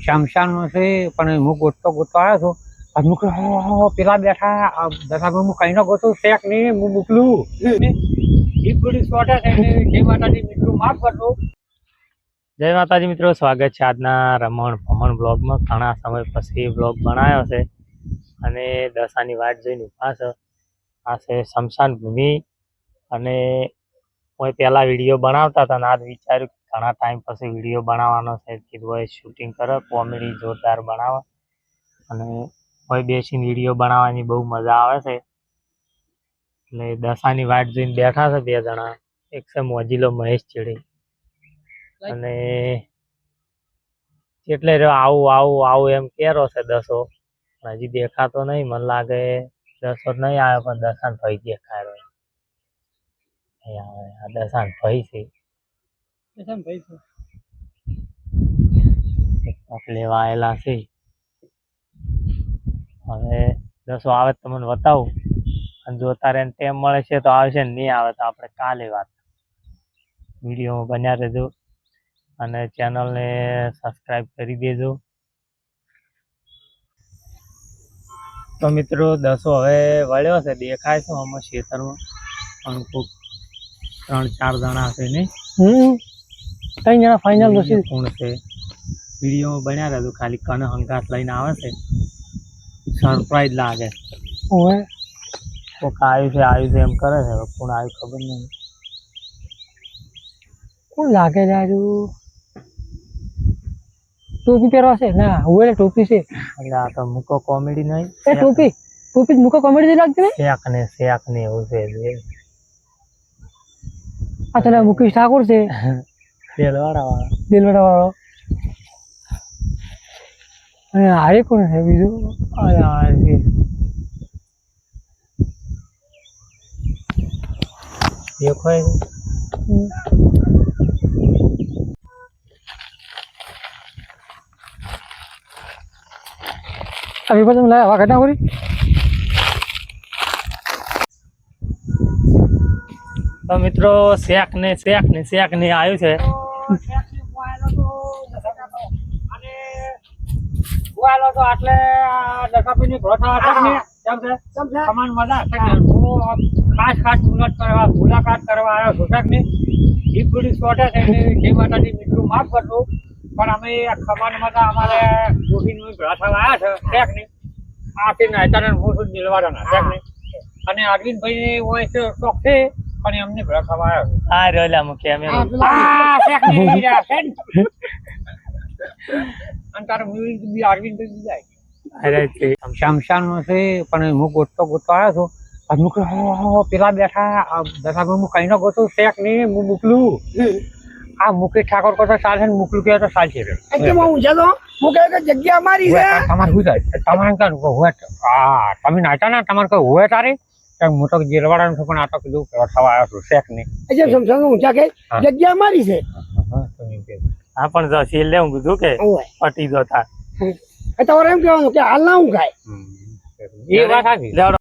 શમશાનમાં છે પણ હું ગોતતો આવ્યો છું હું કહ્યું પેલા બેઠા દશામાં હું કઈ ન ગોતું શેક નહીં હું મોકલું જય માતાજી મિત્રો માફ કરજો. જય માતાજી મિત્રો, સ્વાગત છે આજના રમણ ભમણ બ્લોગમાં. ઘણા સમય પછી બ્લોગ બનાવ્યો છે અને દશાની વાટ જોઈને ઊભા છે. આ છે શમશાન ભૂમિ અને કોઈ પહેલાં વિડીયો બનાવતા હતા અને આજ વિચાર્યું કે ઘણા ટાઈમ પછી વિડીયો બનાવવાનો છે. કીધું હોય શૂટિંગ કરે, કોમેડી જોરદાર બનાવે અને કોઈ બેસીને વિડીયો બનાવવાની બહુ મજા આવે છે. એટલે દશાની વાટ જોઈને બેઠા છે બે જણા. એક છે મોજીલો મહેશ ચેડી અને એટલે આવું આવું આવું એમ કેરો છે દસો. હજી દેખાતો નહીં, મને લાગે દસો નહીં આવ્યો પણ દશાન ભાઈ દેખાય રહ્યો. અહીં આવે આ દશાન ભાઈ છે, લેવા આવેલા છે. હવે દસો આવે તો મને બતાવું અને જો તારે ટાઈમ મળે છે તો આવશે, નહીં આવે તો આપણે કાલે વાત. વિડીયોમાં બન્યા રહેજો અને ચેનલને સબસ્ક્રાઈબ કરી દેજો. તો મિત્રો દસો હવે વળ્યો છે, દેખાય છે આમાં ખેતરમાં પણ ખૂબ 3-4 જણા છે નહીં, 3 જણા ફાઇનલ કોણ છે. વિડીયોમાં બન્યા રહેજો. ખાલી કને હંકાસ લઈને આવે છે, સરપ્રાઈઝ લાગે. કોક આવ્યું છે એમ કરે છે, કોણ આવ્યું ખબર નહીં. કોણ લાગે જારું? ટોપી પહેરવા છે ના? હવે ટોપી છે એટલે આ તો મૂકો કોમેડી નહીં. એ ટોપી મૂકો કોમેડી લાગતી ને? શેક ને એવું છે. આ તને મુકેશ ઠાકોર છે, દિલવાડા વાળો. અને હારે કોણ છે બીજું? દેખાય अभी पर तुम लाया हवा घटना हो रही. તો મિત્રો શેક ને આવ્યું છે. એટલે દશાપીની મુલાકાત કરવા આવ્યો છું. જય માતાજી મિત્રો માફ કરજો પણ અમે ખમાનમાં અમારે ગોઠીનું ભેળા થવા આવ્યા છે શેક ની. આ છે નાયતાના હું છું દિલવાડાના શેક ની અને અરવિંદભાઈ હોય છે શોખ છે પણ એમને ભેળા થવા આવ્યા છે. હા રોલા મૂકી અમે અને તારે અરવિંદભાઈ જાય શમશાનમાં છે પણ હું ગોતતો આવ્યો છું હું કહ્યું પેલા બેઠા દશામાં હું કઈ ન ગોતું શેક નહીં હું મોકલું. આ મુકેશ ઠાકોર કરતો ચાલશે ને મોકલું કે તો ચાલશે. જગ્યા મારી છે તમારે શું થાય? તમારે તમે નાચા ને તમારે કઈ હોય તારે હું તો જેલવાડા છું પણ આ તો કીધું થવા આવ્યો છું શેક નહીં. જગ્યા મારી છે. હા પણ જો સીલ લે હું કીધું કે પટી જતા તમારે એમ કહેવાનું કે હાલ ના હું ખાય એ વાત સાચી.